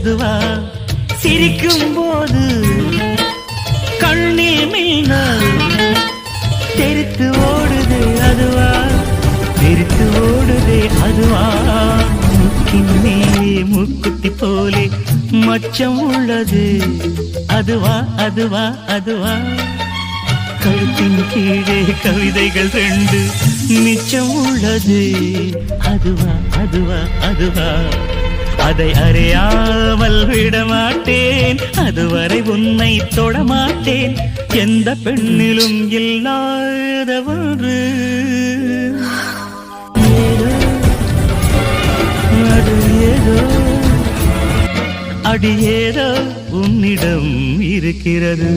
அதுவா சிரிக்கும் போது கண்ணில் மின்னல் தெரித்து ஓடுது அதுவா தெரித்து ஓடுதே அதுவா முக்கின் மேலே முக்குத்தி போலே மச்சம் உள்ளது அதுவா அதுவா அதுவா கழுத்தின் கீழே கவிதைகள் 2 மிச்சம் உள்ளது அதுவா அதுவா அதுவா அதை அறியாமல் விடமாட்டேன் அதுவரை உன்னை தொடமாட்டேன் எந்த பெண்ணிலும் இல்லாத ஒன்று அது ஏதோ அடியேதோ உன்னிடம் இருக்கிறது.